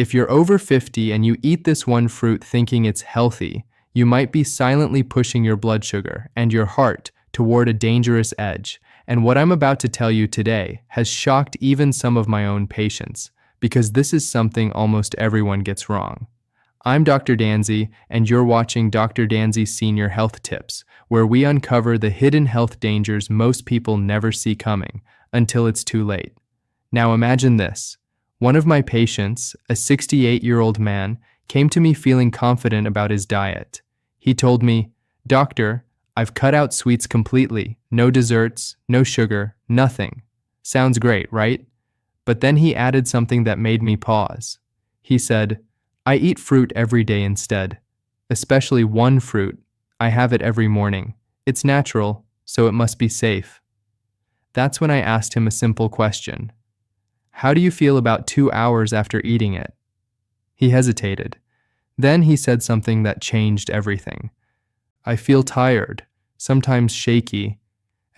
If you're over 50 and you eat this one fruit thinking it's healthy, you might be silently pushing your blood sugar and your heart toward a dangerous edge. And what I'm about to tell you today has shocked even some of my own patients, because this is something almost everyone gets wrong. I'm Dr. Danzy, and you're watching Dr. Danzy Senior Health Tips, where we uncover the hidden health dangers most people never see coming until it's too late. Now imagine this. One of my patients, a 68-year-old man, came to me feeling confident about his diet. He told me, "Doctor, I've cut out sweets completely. No desserts, no sugar, nothing." Sounds great, right? But then he added something that made me pause. He said, "I eat fruit every day instead, especially one fruit. I have it every morning. It's natural, so it must be safe." That's when I asked him a simple question. "How do you feel about 2 hours after eating it?" He hesitated. Then he said something that changed everything. "I feel tired, sometimes shaky,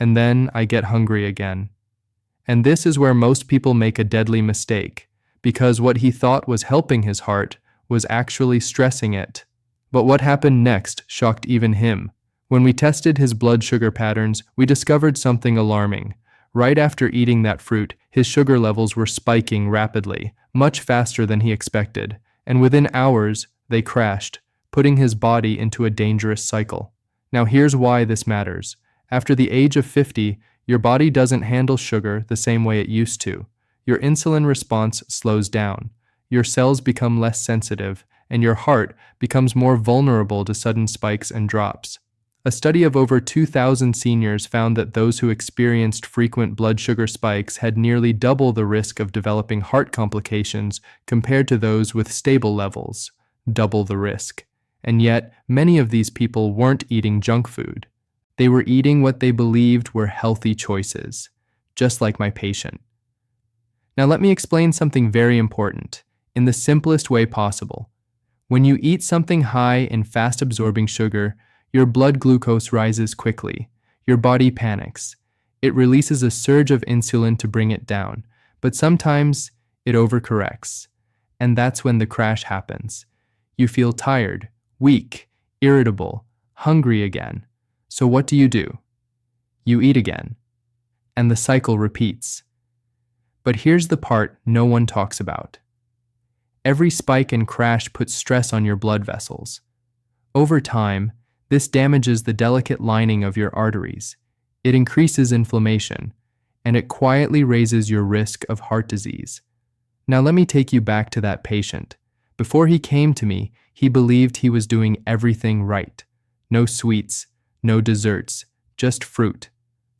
and then I get hungry again." And this is where most people make a deadly mistake, because what he thought was helping his heart was actually stressing it. But what happened next shocked even him. When we tested his blood sugar patterns, we discovered something alarming. Right after eating that fruit, his sugar levels were spiking rapidly, much faster than he expected, and within hours, they crashed, putting his body into a dangerous cycle. Now here's why this matters. After the age of 50, your body doesn't handle sugar the same way it used to. Your insulin response slows down, your cells become less sensitive, and your heart becomes more vulnerable to sudden spikes and drops. A study of over 2,000 seniors found that those who experienced frequent blood sugar spikes had nearly double the risk of developing heart complications compared to those with stable levels. Double the risk. And yet, many of these people weren't eating junk food. They were eating what they believed were healthy choices, just like my patient. Now let me explain something very important, in the simplest way possible. When you eat something high in fast-absorbing sugar, your blood glucose rises quickly. Your body panics. It releases a surge of insulin to bring it down, but sometimes it overcorrects. And that's when the crash happens. You feel tired, weak, irritable, hungry again. So what do? You eat again. And the cycle repeats. But here's the part no one talks about. Every spike and crash puts stress on your blood vessels. Over time, this damages the delicate lining of your arteries. It increases inflammation, and it quietly raises your risk of heart disease. Now let me take you back to that patient. Before he came to me, he believed he was doing everything right. No sweets, no desserts, just fruit.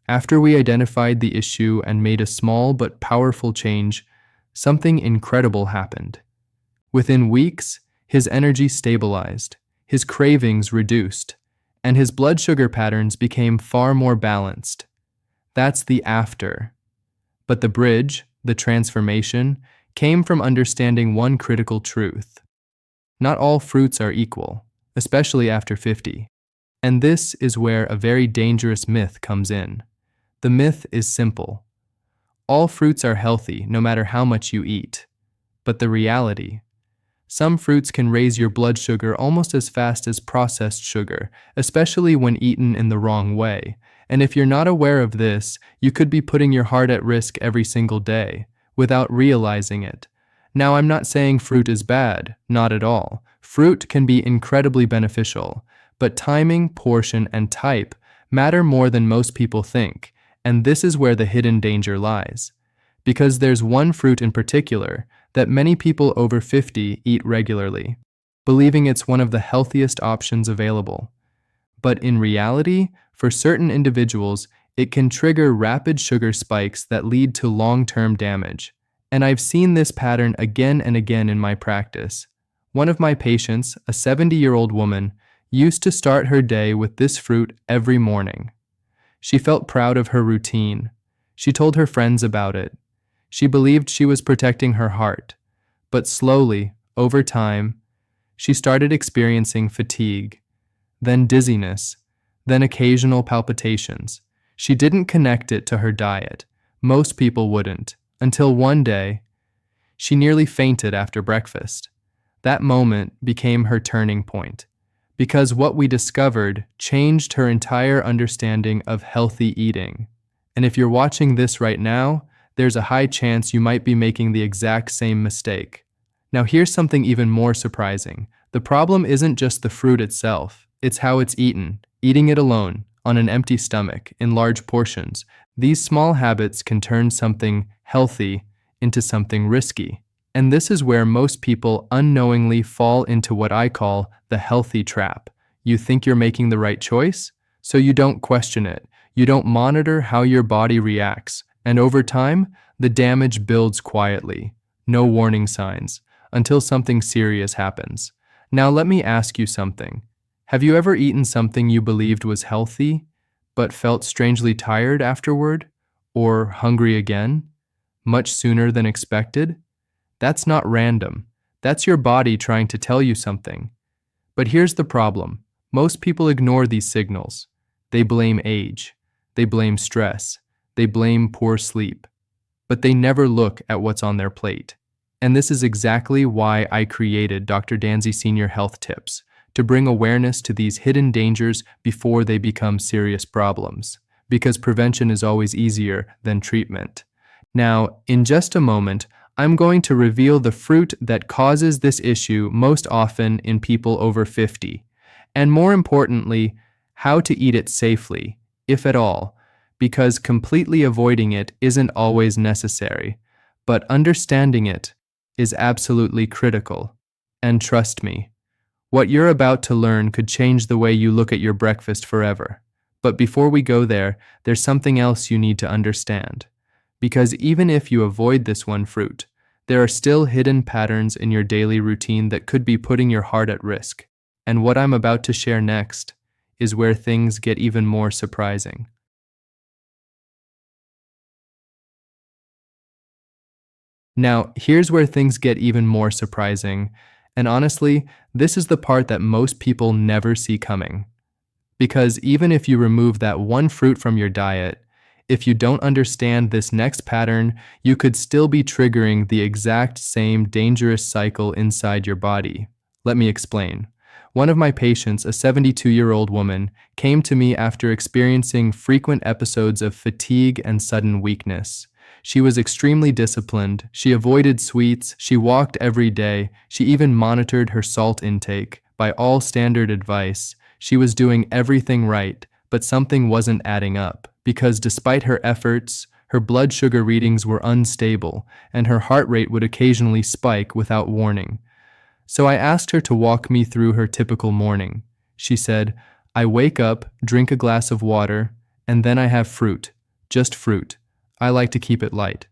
After we identified the issue and made a small but powerful change, something incredible happened. Within weeks, his energy stabilized, his cravings reduced, and his blood sugar patterns became far more balanced. That's the after. But the bridge, the transformation, came from understanding one critical truth. Not all fruits are equal, especially after 50. And this is where a very dangerous myth comes in. The myth is simple. All fruits are healthy, no matter how much you eat. But the reality: some fruits can raise your blood sugar almost as fast as processed sugar, especially when eaten in the wrong way. And if you're not aware of this, you could be putting your heart at risk every single day, without realizing it. Now, I'm not saying fruit is bad, not at all. Fruit can be incredibly beneficial, but timing, portion, and type matter more than most people think, and this is where the hidden danger lies. Because there's one fruit in particular that many people over 50 eat regularly, believing it's one of the healthiest options available. But in reality, for certain individuals, it can trigger rapid sugar spikes that lead to long-term damage. And I've seen this pattern again and again in my practice. One of my patients, a 70-year-old woman, used to start her day with this fruit every morning. She felt proud of her routine. She told her friends about it. She believed she was protecting her heart. But slowly, over time, she started experiencing fatigue, then dizziness, then occasional palpitations. She didn't connect it to her diet. Most people wouldn't, until one day, She nearly fainted after breakfast. That moment became her turning point, because what we discovered changed her entire understanding of healthy eating. And if you're watching this right now, there's a high chance you might be making the exact same mistake. Now, here's something even more surprising. The problem isn't just the fruit itself, it's how it's eaten. Eating it alone, on an empty stomach, in large portions. These small habits can turn something healthy into something risky. And this is where most people unknowingly fall into what I call the healthy trap. You think you're making the right choice, so you don't question it. You don't monitor how your body reacts. And over time, the damage builds quietly. No warning signs, until something serious happens. Now let me ask you something. Have you ever eaten something you believed was healthy, but felt strangely tired afterward? Or hungry again? Much sooner than expected? That's not random. That's your body trying to tell you something. But here's the problem. Most people ignore these signals. They blame age. They blame stress. They blame poor sleep. But they never look at what's on their plate. And this is exactly why I created Dr. Danzy Senior Health Tips, to bring awareness to these hidden dangers before they become serious problems, because prevention is always easier than treatment. Now, in just a moment, I'm going to reveal the fruit that causes this issue most often in people over 50, and more importantly, how to eat it safely, if at all, because completely avoiding it isn't always necessary, but understanding it is absolutely critical. And trust me, what you're about to learn could change the way you look at your breakfast forever. But before we go there, there's something else you need to understand. Because even if you avoid this one fruit, there are still hidden patterns in your daily routine that could be putting your heart at risk. And what I'm about to share next is where things get even more surprising. Now, here's where things get even more surprising. And honestly, this is the part that most people never see coming. Because even if you remove that one fruit from your diet, if you don't understand this next pattern, you could still be triggering the exact same dangerous cycle inside your body. Let me explain. One of my patients, a 72-year-old woman, came to me after experiencing frequent episodes of fatigue and sudden weakness. She was extremely disciplined, she avoided sweets, she walked every day, she even monitored her salt intake. By all standard advice, she was doing everything right, but something wasn't adding up, because despite her efforts, her blood sugar readings were unstable, and her heart rate would occasionally spike without warning. So I asked her to walk me through her typical morning. She said, "I wake up, drink a glass of water, and then I have fruit. Just fruit. I like to keep it light."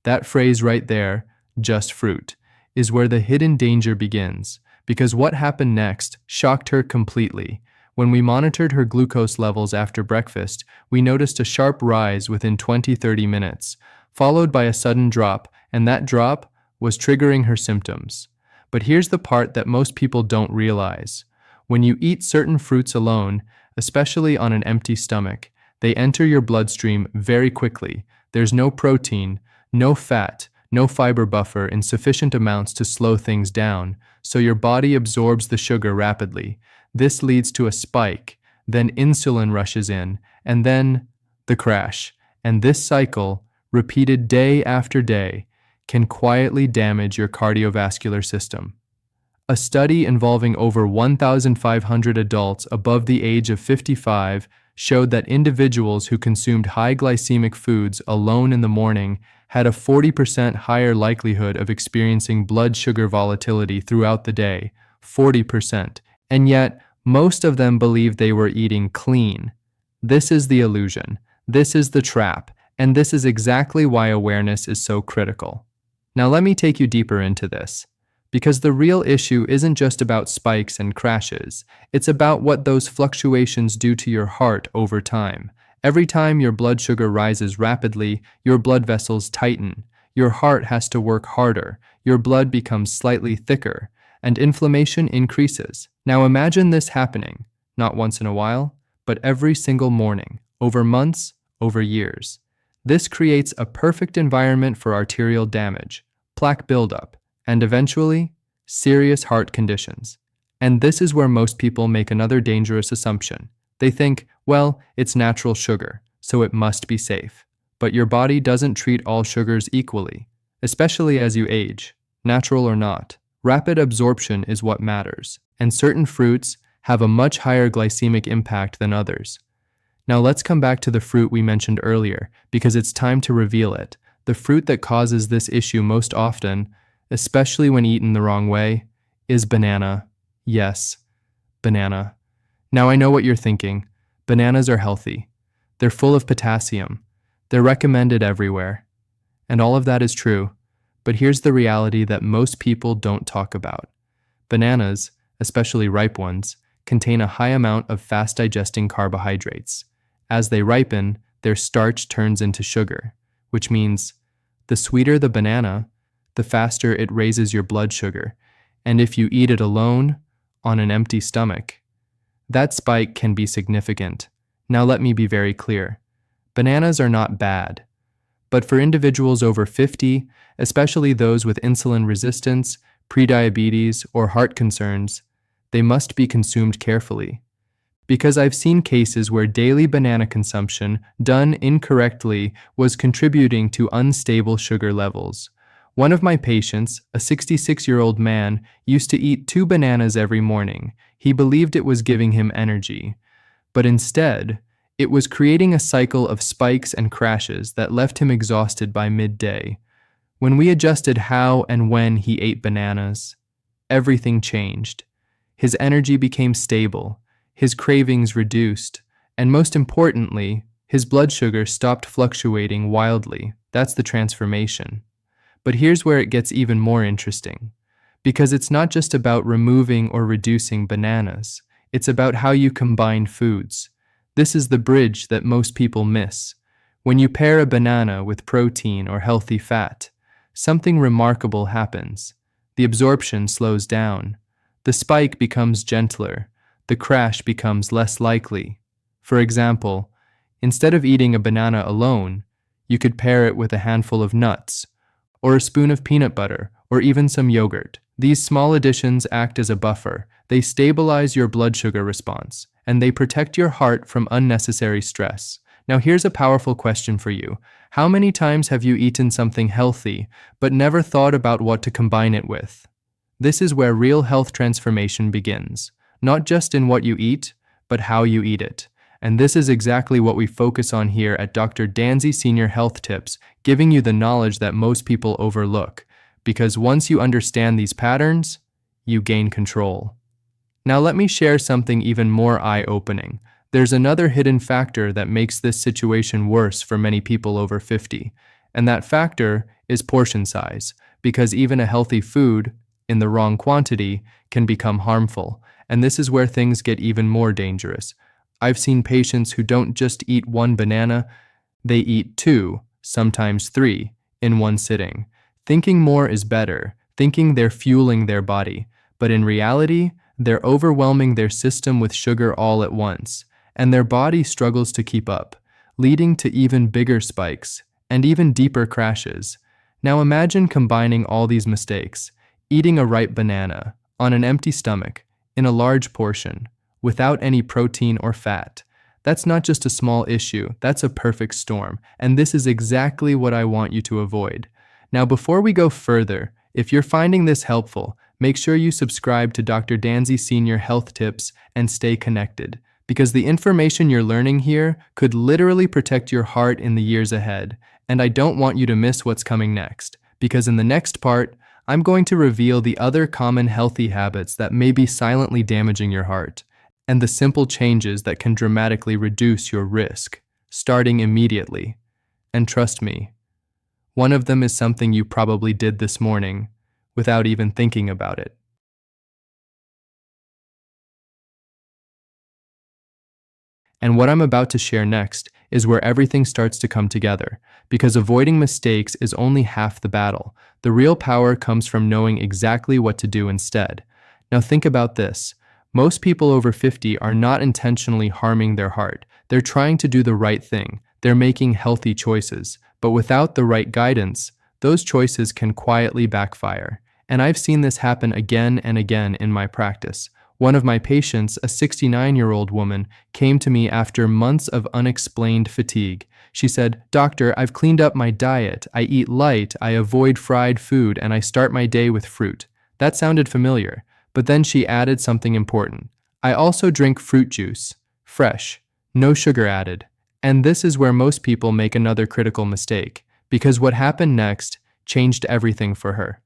That phrase right there, "just fruit," is where the hidden danger begins, because what happened next shocked her completely. When we monitored her glucose levels after breakfast, we noticed a sharp rise within 20-30 minutes, followed by a sudden drop, and that drop was triggering her symptoms. But here's the part that most people don't realize. When you eat certain fruits alone, especially on an empty stomach, they enter your bloodstream very quickly. There's no protein, no fat, no fiber buffer in sufficient amounts to slow things down, so your body absorbs the sugar rapidly. This leads to a spike, then insulin rushes in, and then the crash. And this cycle, repeated day after day, can quietly damage your cardiovascular system. A study involving over 1,500 adults above the age of 55 showed that individuals who consumed high glycemic foods alone in the morning had a 40% higher likelihood of experiencing blood sugar volatility throughout the day, 40%. And yet, most of them believed they were eating clean. This is the illusion. This is the trap. And this is exactly why awareness is so critical. Now let me take you deeper into this. Because the real issue isn't just about spikes and crashes. It's about what those fluctuations do to your heart over time. Every time your blood sugar rises rapidly, your blood vessels tighten. Your heart has to work harder. Your blood becomes slightly thicker, and inflammation increases. Now imagine this happening, not once in a while, but every single morning, over months, over years. This creates a perfect environment for arterial damage. plaque buildup, and eventually, serious heart conditions. And this is where most people make another dangerous assumption. They think, well, it's natural sugar, so it must be safe. But your body doesn't treat all sugars equally, especially as you age, natural or not. Rapid absorption is what matters, and certain fruits have a much higher glycemic impact than others. Now let's come back to the fruit we mentioned earlier, because it's time to reveal it. The fruit that causes this issue most often, especially when eaten the wrong way, is banana. Yes, banana. Now I know what you're thinking. Bananas are healthy. They're full of potassium. They're recommended everywhere. And all of that is true. But here's the reality that most people don't talk about. Bananas, especially ripe ones, contain a high amount of fast-digesting carbohydrates. As they ripen, their starch turns into sugar, which means the sweeter the banana, the faster it raises your blood sugar. And if you eat it alone, on an empty stomach, that spike can be significant. Now let me be very clear. Bananas are not bad. But for individuals over 50, especially those with insulin resistance, prediabetes, or heart concerns, they must be consumed carefully. Because I've seen cases where daily banana consumption, done incorrectly, was contributing to unstable sugar levels. One of my patients, a 66-year-old man, used to eat 2 bananas every morning. He believed it was giving him energy. But instead, it was creating a cycle of spikes and crashes that left him exhausted by midday. When we adjusted how and when he ate bananas, everything changed. His energy became stable, his cravings reduced, and most importantly, his blood sugar stopped fluctuating wildly. That's the transformation. But here's where it gets even more interesting. Because it's not just about removing or reducing bananas, it's about how you combine foods. This is the bridge that most people miss. When you pair a banana with protein or healthy fat, something remarkable happens. The absorption slows down. The spike becomes gentler. The crash becomes less likely. For example, instead of eating a banana alone, you could pair it with a handful of nuts, or a spoon of peanut butter, or even some yogurt. These small additions act as a buffer. They stabilize your blood sugar response, and they protect your heart from unnecessary stress. Now here's a powerful question for you. How many times have you eaten something healthy, but never thought about what to combine it with? This is where real health transformation begins, not just in what you eat, but how you eat it. And this is exactly what we focus on here at Dr. Danzy Senior Health Tips, giving you the knowledge that most people overlook. Because once you understand these patterns, you gain control. Now let me share something even more eye-opening. There's another hidden factor that makes this situation worse for many people over 50, and that factor is portion size, because even a healthy food, in the wrong quantity, can become harmful, and this is where things get even more dangerous. I've seen patients who don't just eat 1 banana, they eat 2, sometimes 3, in one sitting, thinking more is better, thinking they're fueling their body, but in reality, they're overwhelming their system with sugar all at once, and their body struggles to keep up, leading to even bigger spikes and even deeper crashes. Now imagine combining all these mistakes, eating a ripe banana on an empty stomach in a large portion without any protein or fat. That's not just a small issue, that's a perfect storm, and this is exactly what I want you to avoid. Now before we go further, if you're finding this helpful, make sure you subscribe to Dr. Danzy Senior Health Tips and stay connected, because the information you're learning here could literally protect your heart in the years ahead. And I don't want you to miss what's coming next, because in the next part, I'm going to reveal the other common healthy habits that may be silently damaging your heart, and the simple changes that can dramatically reduce your risk, starting immediately. And trust me, one of them is something you probably did this morning without even thinking about it. And what I'm about to share next is where everything starts to come together, because avoiding mistakes is only half the battle. The real power comes from knowing exactly what to do instead. Now think about this. Most people over 50 are not intentionally harming their heart. They're trying to do the right thing. They're making healthy choices. But without the right guidance, those choices can quietly backfire. And I've seen this happen again and again in my practice. One of my patients, a 69-year-old woman, came to me after months of unexplained fatigue. She said, "Doctor, I've cleaned up my diet. I eat light, I avoid fried food, and I start my day with fruit." That sounded familiar, but then she added something important. "I also drink fruit juice, fresh, no sugar added." And this is where most people make another critical mistake, because what happened next changed everything for her.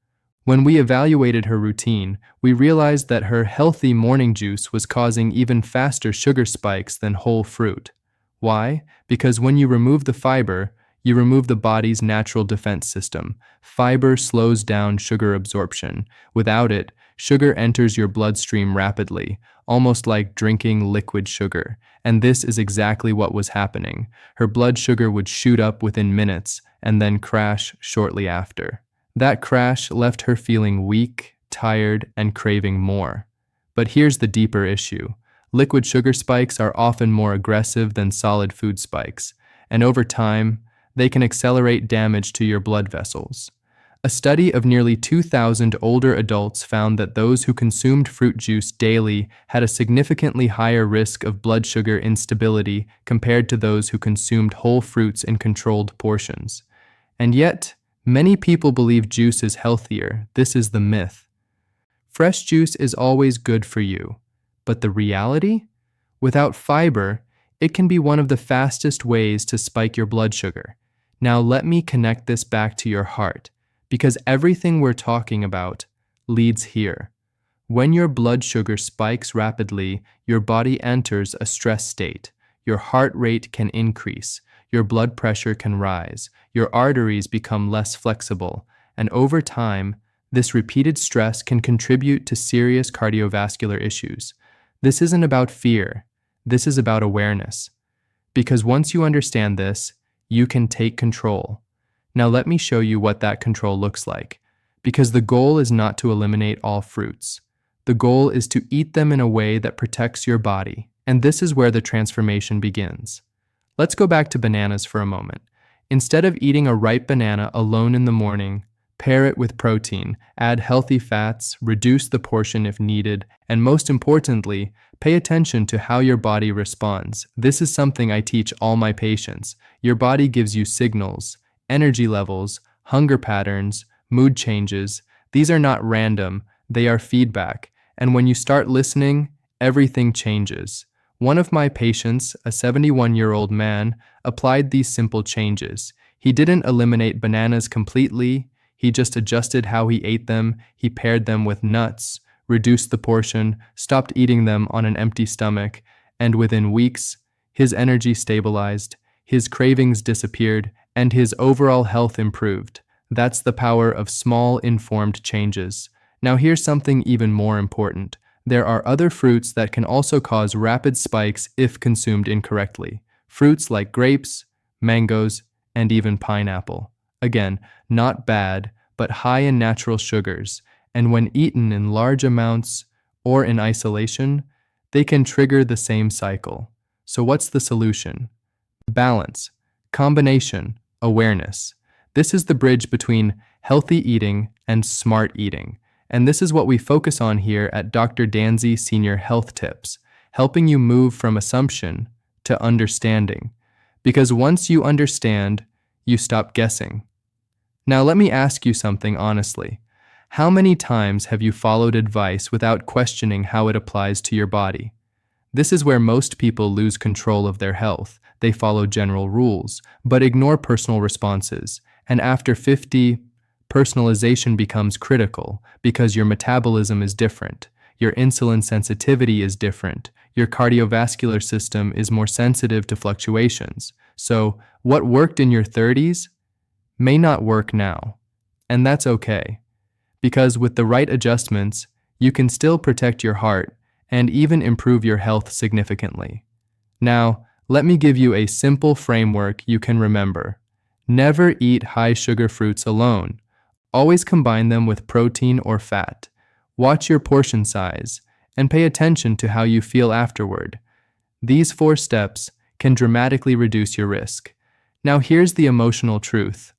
When we evaluated her routine, we realized that her healthy morning juice was causing even faster sugar spikes than whole fruit. Why? Because when you remove the fiber, you remove the body's natural defense system. Fiber slows down sugar absorption. Without it, sugar enters your bloodstream rapidly, almost like drinking liquid sugar. And this is exactly what was happening. Her blood sugar would shoot up within minutes and then crash shortly after. That crash left her feeling weak, tired, and craving more. But here's the deeper issue. Liquid sugar spikes are often more aggressive than solid food spikes, and over time, they can accelerate damage to your blood vessels. A study of nearly 2,000 older adults found that those who consumed fruit juice daily had a significantly higher risk of blood sugar instability compared to those who consumed whole fruits in controlled portions. And yet, many people believe juice is healthier. This is the myth. Fresh juice is always good for you. But the reality? Without fiber, it can be one of the fastest ways to spike your blood sugar. Now let me connect this back to your heart, because everything we're talking about leads here. When your blood sugar spikes rapidly, your body enters a stress state. Your heart rate can increase. Your blood pressure can rise, your arteries become less flexible, and over time, this repeated stress can contribute to serious cardiovascular issues. This isn't about fear, this is about awareness. Because once you understand this, you can take control. Now let me show you what that control looks like. Because the goal is not to eliminate all fruits. The goal is to eat them in a way that protects your body, and this is where the transformation begins. Let's go back to bananas for a moment. Instead of eating a ripe banana alone in the morning, pair it with protein, add healthy fats, reduce the portion if needed, and most importantly, pay attention to how your body responds. This is something I teach all my patients. Your body gives you signals, energy levels, hunger patterns, mood changes. These are not random, they are feedback. And when you start listening, everything changes. One of my patients, a 71-year-old man, applied these simple changes. He didn't eliminate bananas completely, he just adjusted how he ate them, he paired them with nuts, reduced the portion, stopped eating them on an empty stomach, and within weeks, his energy stabilized, his cravings disappeared, and his overall health improved. That's the power of small, informed changes. Now here's something even more important. There are other fruits that can also cause rapid spikes if consumed incorrectly. Fruits like grapes, mangoes, and even pineapple. Again, not bad, but high in natural sugars, and when eaten in large amounts or in isolation, they can trigger the same cycle. So what's the solution? Balance, combination, awareness. This is the bridge between healthy eating and smart eating. And this is what we focus on here at Dr. Danzy Senior Health Tips, helping you move from assumption to understanding. Because once you understand, you stop guessing. Now let me ask you something honestly. How many times have you followed advice without questioning how it applies to your body? This is where most people lose control of their health. They follow general rules, but ignore personal responses. And after 50, personalization becomes critical because your metabolism is different, your insulin sensitivity is different, your cardiovascular system is more sensitive to fluctuations. So, what worked in your 30s may not work now. And that's okay. Because with the right adjustments, you can still protect your heart and even improve your health significantly. Now, let me give you a simple framework you can remember. Never eat high-sugar fruits alone. Always combine them with protein or fat. Watch your portion size and pay attention to how you feel afterward. These 4 steps can dramatically reduce your risk. Now here's the emotional truth.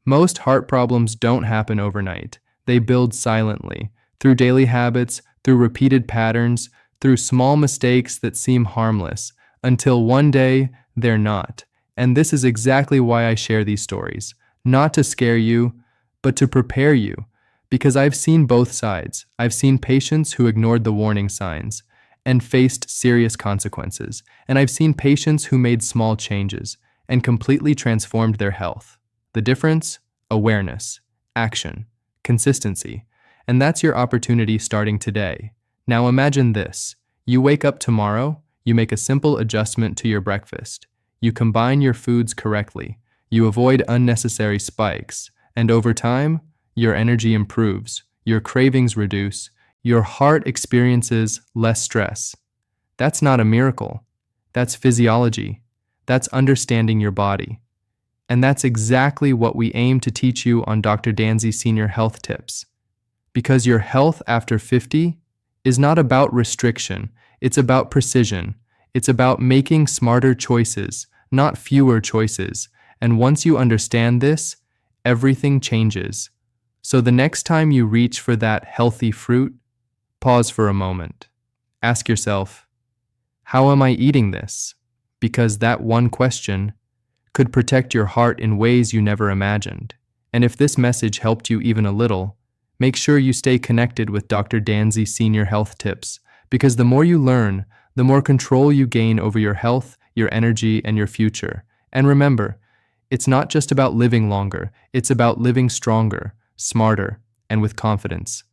Most heart problems don't happen overnight. They build silently, through daily habits, through repeated patterns, through small mistakes that seem harmless, until one day they're not. And this is exactly why I share these stories. Not to scare you, but to prepare you. Because I've seen both sides. I've seen patients who ignored the warning signs and faced serious consequences. And I've seen patients who made small changes and completely transformed their health. The difference? Awareness, action, consistency. And that's your opportunity starting today. Now imagine this. You wake up tomorrow, you make a simple adjustment to your breakfast. You combine your foods correctly. You avoid unnecessary spikes. And over time, your energy improves, your cravings reduce, your heart experiences less stress. That's not a miracle. That's physiology. That's understanding your body. And that's exactly what we aim to teach you on Dr. Danzy Senior Health Tips. Because your health after 50 is not about restriction, it's about precision. It's about making smarter choices, not fewer choices. And once you understand this, everything changes. So the next time you reach for that healthy fruit, pause for a moment. Ask yourself, how am I eating this? Because that one question could protect your heart in ways you never imagined. And if this message helped you even a little, make sure you stay connected with Dr. Danzy Senior Health Tips, because the more you learn, the more control you gain over your health, your energy, and your future. And remember, it's not just about living longer, it's about living stronger, smarter, and with confidence.